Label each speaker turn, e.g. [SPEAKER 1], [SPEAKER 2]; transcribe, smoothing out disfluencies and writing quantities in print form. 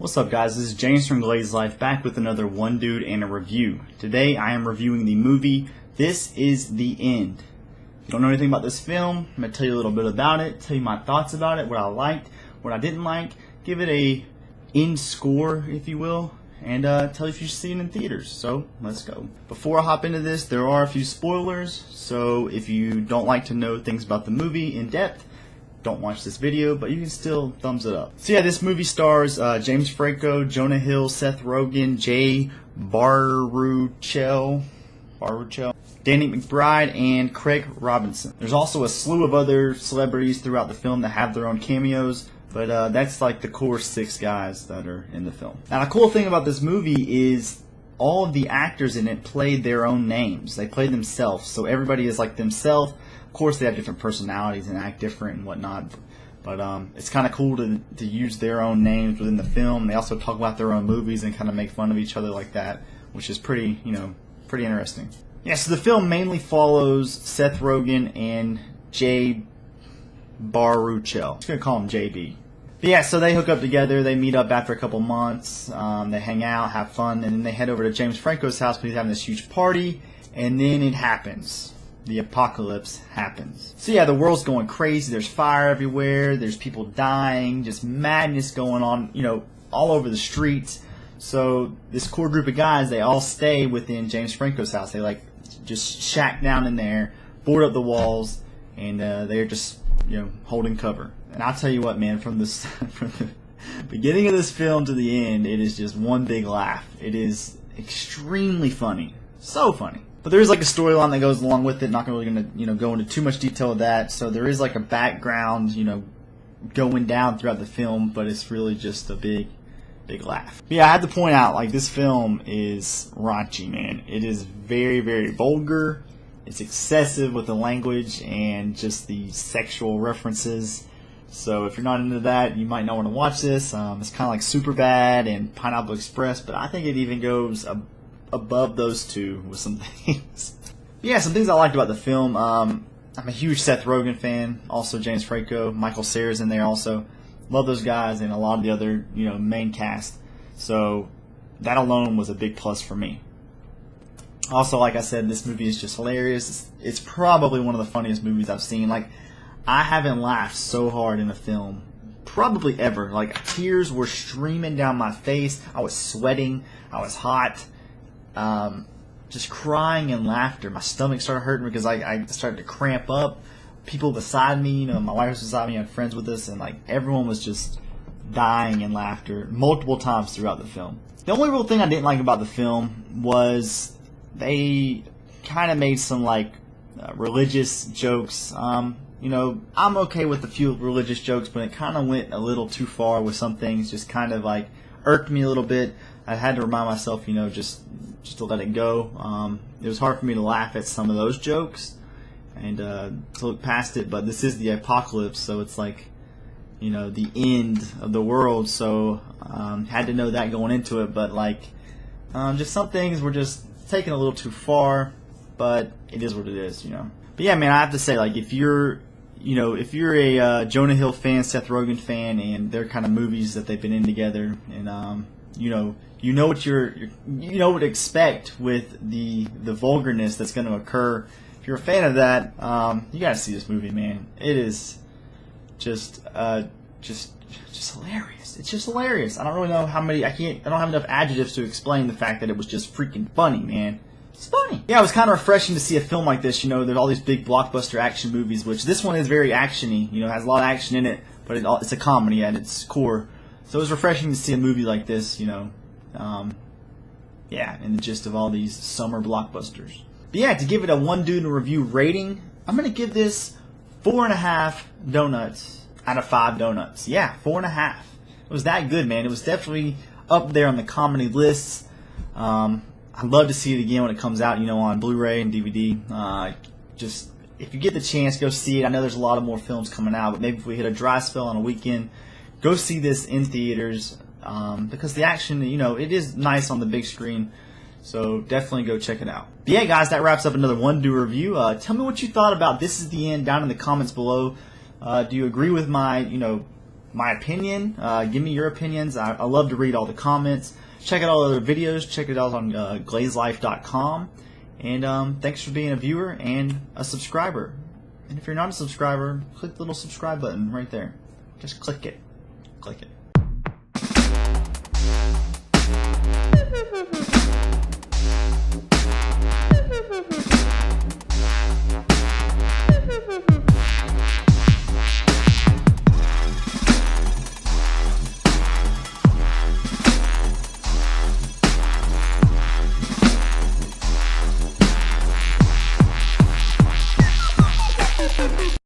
[SPEAKER 1] What's up guys, this is James from GlazeLife back with another One Dude and a review. Today I am reviewing the movie This Is the End. If you don't know anything about this film, I'm going to tell you a little bit about it, tell you my thoughts about it, what I liked, what I didn't like, give it a end score if you will, and tell you if you should see it in theaters. So let's go. Before I hop into this, there are a few spoilers, so if you don't like to know things about the movie in depth, don't watch this video, but you can still thumbs it up. So yeah, this movie stars James Franco, Jonah Hill, Seth Rogen, Jay Baruchel, Danny McBride, and Craig Robinson. There's also a slew of other celebrities throughout the film that have their own cameos, but that's like the core 6 guys that are in the film. Now the cool thing about this movie is all of the actors in it played their own names. They played themselves, so everybody is like themselves. Of course, they have different personalities and act different and whatnot, but it's kind of cool to use their own names within the film. They also talk about their own movies and kind of make fun of each other like that, which is pretty interesting. Yeah, so the film mainly follows Seth Rogen and Jay Baruchel. I'm just gonna call him JB. But yeah, so they hook up together. They meet up after a couple months. They hang out, have fun, and then they head over to James Franco's house because he's having this huge party. And then it happens. The apocalypse happens. So yeah, the world's going crazy. There's fire everywhere. There's people dying. Just madness going on, all over the streets. So this core group of guys, they all stay within James Franco's house. They just shack down in there, board up the walls, and they're just holding cover. And I'll tell you what, man, from the beginning of this film to the end, it is just one big laugh. It is extremely funny. So funny. But there is like a storyline that goes along with it. Not really gonna go into too much detail of that. So there is like a background going down throughout the film, but it's really just a big laugh. But yeah, I had to point out, like, this film is raunchy, man. It is very, very vulgar. It's excessive with the language and just the sexual references. So if you're not into that, you might not want to watch this. It's kind of like Superbad and Pineapple Express, but I think it even goes above those two with some things. Yeah, some things I liked about the film. I'm a huge Seth Rogen fan. Also James Franco, Michael Cera's in there also. Love those guys and a lot of the other main cast. So that alone was a big plus for me. Also, like I said, this movie is just hilarious. It's probably one of the funniest movies I've seen. Like, I haven't laughed so hard in a film probably ever. Like, tears were streaming down my face. I was sweating. I was hot. Just crying and laughter. My stomach started hurting because I started to cramp up. People beside me, my wife was beside me, I had friends with us, and like everyone was just dying in laughter multiple times throughout the film. The only real thing I didn't like about the film was they kind of made some religious jokes. I'm okay with a few religious jokes, but it kind of went a little too far with some things. Just kind of irked me a little bit. I had to remind myself, just to let it go. It was hard for me to laugh at some of those jokes and to look past it, but this is the apocalypse, so it's the end of the world, so had to know that going into it, but just some things were just taken a little too far, but it is what it is, But yeah, man, I have to say, if you're a Jonah Hill fan, Seth Rogen fan, and their kind of movies that they've been in together, and you know what to expect with the vulgarness that's going to occur. If you're a fan of that, you got to see this movie, man. It is just hilarious. It's just hilarious. I don't really know how many. I don't have enough adjectives to explain the fact that it was just freaking funny, man. It's funny. Yeah, it was kind of refreshing to see a film like this. There's all these big blockbuster action movies, which this one is very actiony. Has a lot of action in it, but it's a comedy at its core. So it was refreshing to see a movie like this, yeah, in the gist of all these summer blockbusters. But yeah, to give it a One Dude and Review rating, I'm going to give this 4.5 donuts out of 5 donuts. Yeah, 4.5. It was that good, man. It was definitely up there on the comedy lists. I'd love to see it again when it comes out, on Blu-ray and DVD. Just, if you get the chance, go see it. I know there's a lot of more films coming out, but maybe if we hit a dry spell on a weekend, go see this in theaters, because the action, it is nice on the big screen, so definitely go check it out. But yeah, guys, that wraps up another One Dude review. Tell me what you thought about This Is the End down in the comments below. Do you agree with my, my opinion. Give me your opinions. I love to read all the comments. Check out all the other videos. Check it out on GlazeLife.com. And thanks for being a viewer and a subscriber. And if you're not a subscriber, click the little subscribe button right there. Just click it. Click it.